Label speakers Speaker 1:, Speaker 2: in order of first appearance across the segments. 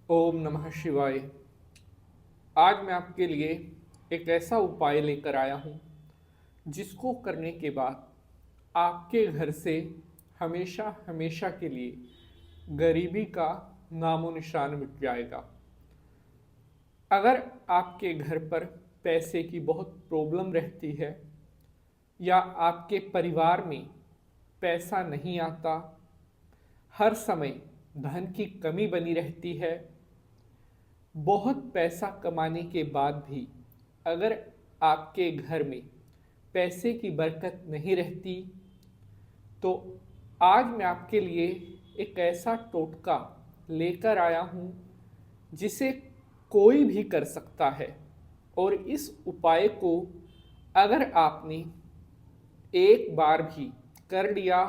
Speaker 1: ओम नमः शिवाय। आज मैं आपके लिए एक ऐसा उपाय लेकर आया हूँ जिसको करने के बाद आपके घर से हमेशा हमेशा के लिए गरीबी का नामो निशान मिट जाएगा। अगर आपके घर पर पैसे की बहुत प्रॉब्लम रहती है या आपके परिवार में पैसा नहीं आता, हर समय धन की कमी बनी रहती है, बहुत पैसा कमाने के बाद भी अगर आपके घर में पैसे की बरकत नहीं रहती, तो आज मैं आपके लिए एक ऐसा टोटका लेकर आया हूँ जिसे कोई भी कर सकता है। और इस उपाय को अगर आपने एक बार भी कर लिया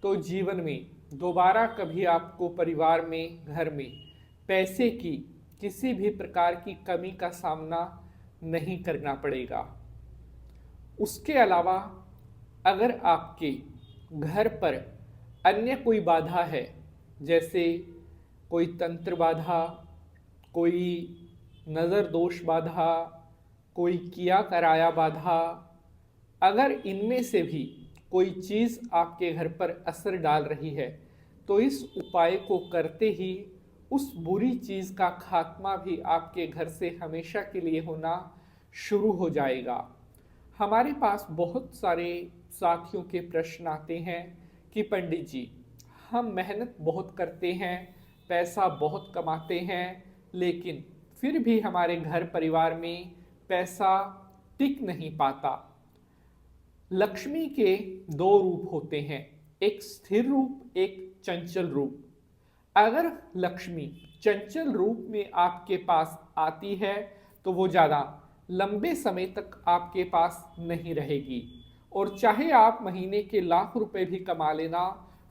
Speaker 1: तो जीवन में दोबारा कभी आपको परिवार में, घर में पैसे की किसी भी प्रकार की कमी का सामना नहीं करना पड़ेगा। उसके अलावा अगर आपके घर पर अन्य कोई बाधा है, जैसे कोई तंत्र बाधा, कोई नज़र दोष बाधा, कोई किया कराया बाधा, अगर इनमें से भी कोई चीज़ आपके घर पर असर डाल रही है तो इस उपाय को करते ही उस बुरी चीज़ का खात्मा भी आपके घर से हमेशा के लिए होना शुरू हो जाएगा। हमारे पास बहुत सारे साथियों के प्रश्न आते हैं कि पंडित जी, हम मेहनत बहुत करते हैं, पैसा बहुत कमाते हैं, लेकिन फिर भी हमारे घर परिवार में पैसा टिक नहीं पाता। लक्ष्मी के दो रूप होते हैं, एक स्थिर रूप, एक चंचल रूप। अगर लक्ष्मी चंचल रूप में आपके पास आती है तो वो ज़्यादा लंबे समय तक आपके पास नहीं रहेगी, और चाहे आप महीने के लाख रुपए भी कमा लेना,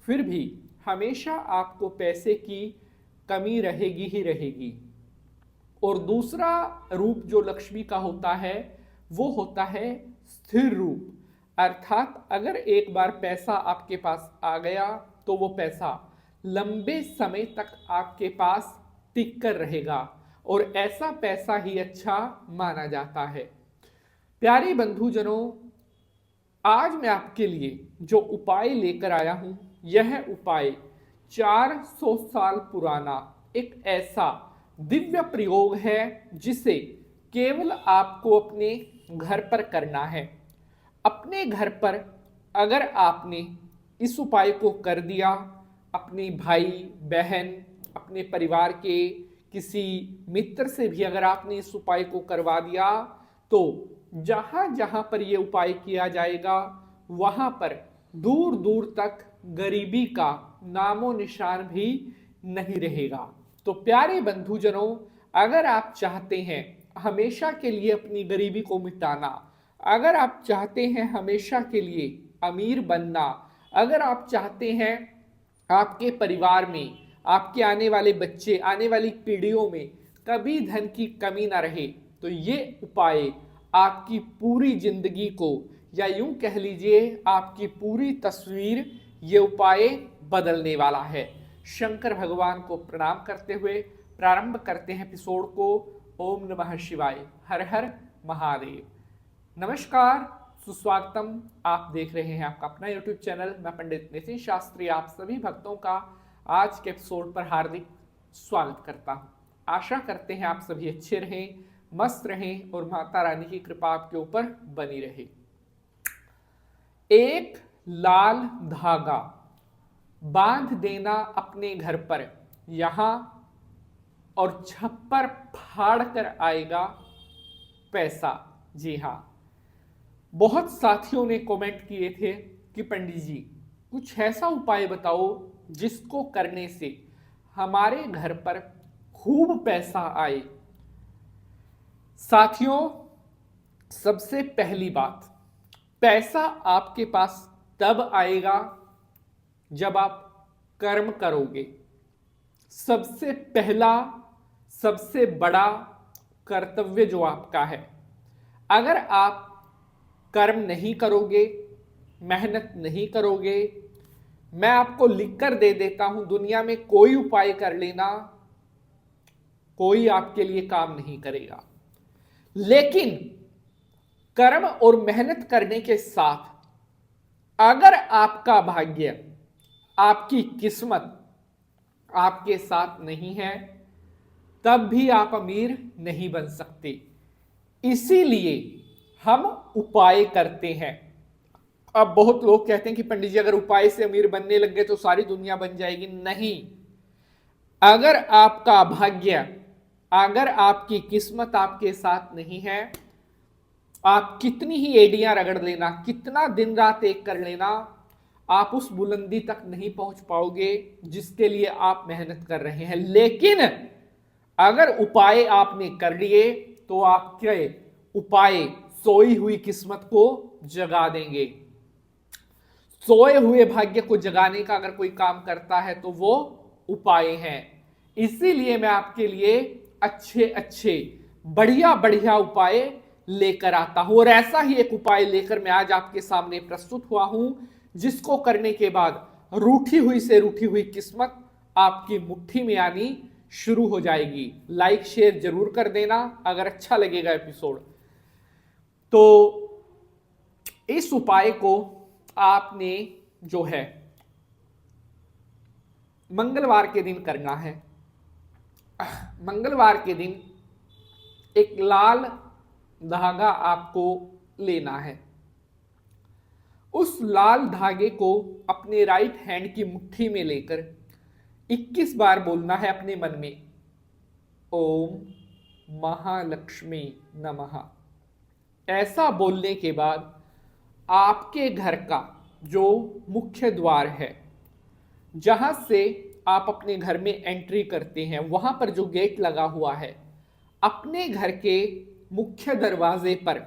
Speaker 1: फिर भी हमेशा आपको पैसे की कमी रहेगी ही रहेगी। और दूसरा रूप जो लक्ष्मी का होता है वो होता है स्थिर रूप, अर्थात अगर एक बार पैसा आपके पास आ गया तो वो पैसा लंबे समय तक आपके पास टिक कर रहेगा, और ऐसा पैसा ही अच्छा माना जाता है। प्यारे बंधुजनों, आज मैं आपके लिए जो उपाय लेकर आया हूं, यह उपाय 400 साल पुराना एक ऐसा दिव्य प्रयोग है जिसे केवल आपको अपने घर पर करना है। अपने घर पर अगर आपने इस उपाय को कर दिया, अपने भाई बहन, अपने परिवार के किसी मित्र से भी अगर आपने इस उपाय को करवा दिया, तो जहां जहां पर यह उपाय किया जाएगा वहां पर दूर दूर तक गरीबी का नामो निशान भी नहीं रहेगा। तो प्यारे बंधुजनों, अगर आप चाहते हैं हमेशा के लिए अपनी गरीबी को मिटाना, अगर आप चाहते हैं हमेशा के लिए अमीर बनना, अगर आप चाहते हैं आपके परिवार में, आपके आने वाले बच्चे, आने वाली पीढ़ियों में कभी धन की कमी ना रहे, तो ये उपाय आपकी पूरी जिंदगी को, या यूं कह लीजिए आपकी पूरी तस्वीर, ये उपाय बदलने वाला है। शंकर भगवान को प्रणाम करते हुए प्रारंभ करते हैं एपिसोड को। ओम नमः शिवाय, हर हर महादेव। नमस्कार, सुस्वागतम। आप देख रहे हैं आपका अपना YouTube चैनल। मैं पंडित नितिन शास्त्री आप सभी भक्तों का आज के एपिसोड पर हार्दिक स्वागत करता हूं। आशा करते हैं आप सभी अच्छे रहें, मस्त रहें और माता रानी की कृपा आपके ऊपर बनी रहे। एक लाल धागा बांध देना अपने घर पर, यहां और छप्पर फाड़ कर आएगा पैसा। जी हाँ, बहुत साथियों ने कमेंट किए थे कि पंडित जी कुछ ऐसा उपाय बताओ जिसको करने से हमारे घर पर खूब पैसा आए। साथियों, सबसे पहली बात, पैसा आपके पास तब आएगा जब आप कर्म करोगे। सबसे पहला, सबसे बड़ा कर्तव्य जो आपका है, अगर आप कर्म नहीं करोगे, मेहनत नहीं करोगे, मैं आपको लिख कर दे देता हूं, दुनिया में कोई उपाय कर लेना, कोई आपके लिए काम नहीं करेगा। लेकिन कर्म और मेहनत करने के साथ अगर आपका भाग्य, आपकी किस्मत आपके साथ नहीं है, तब भी आप अमीर नहीं बन सकते। इसीलिए हम उपाय करते हैं। अब बहुत लोग कहते हैं कि पंडित जी अगर उपाय से अमीर बनने लग गए तो सारी दुनिया बन जाएगी। नहीं, अगर आपका भाग्य, अगर आपकी किस्मत आपके साथ नहीं है, आप कितनी ही एडियां रगड़ लेना, कितना दिन रात एक कर लेना, आप उस बुलंदी तक नहीं पहुंच पाओगे जिसके लिए आप मेहनत कर रहे हैं। लेकिन अगर उपाय आपने कर लिए तो आपके उपाय सोई हुई किस्मत को जगा देंगे। सोए हुए भाग्य को जगाने का अगर कोई काम करता है तो वो उपाय हैं। इसीलिए मैं आपके लिए अच्छे अच्छे बढ़िया बढ़िया उपाय लेकर आता हूं, और ऐसा ही एक उपाय लेकर मैं आज आपके सामने प्रस्तुत हुआ हूं, जिसको करने के बाद रूठी हुई से रूठी हुई किस्मत आपकी मुट्ठी में आनी शुरू हो जाएगी। लाइक शेयर जरूर कर देना अगर अच्छा लगेगा एपिसोड। तो इस उपाय को आपने जो है मंगलवार के दिन करना है। मंगलवार के दिन एक लाल धागा आपको लेना है। उस लाल धागे को अपने राइट हैंड की मुट्ठी में लेकर 21 बार बोलना है अपने मन में, ओम महालक्ष्मी नमः। ऐसा बोलने के बाद आपके घर का जो मुख्य द्वार है, जहां से आप अपने घर में एंट्री करते हैं, वहां पर जो गेट लगा हुआ है, अपने घर के मुख्य दरवाजे पर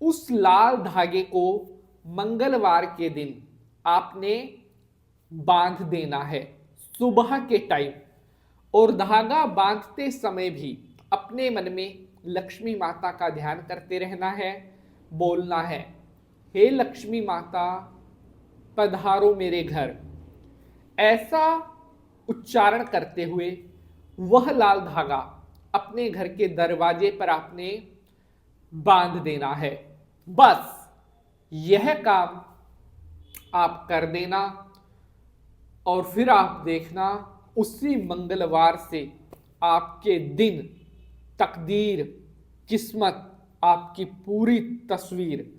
Speaker 1: उस लाल धागे को मंगलवार के दिन आपने बांध देना है सुबह के टाइम। और धागा बांधते समय भी अपने मन में लक्ष्मी माता का ध्यान करते रहना है। बोलना है, हे लक्ष्मी माता पधारो मेरे घर। ऐसा उच्चारण करते हुए वह लाल धागा अपने घर के दरवाजे पर आपने बांध देना है। बस यह काम आप कर देना और फिर आप देखना उसी मंगलवार से आपके दिन, तकदीर, किस्मत, आपकी पूरी तस्वीर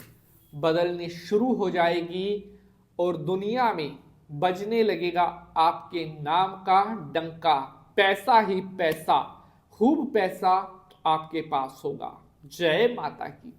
Speaker 1: बदलनी शुरू हो जाएगी और दुनिया में बजने लगेगा आपके नाम का डंका। पैसा ही पैसा, खूब पैसा आपके पास होगा। जय माता की।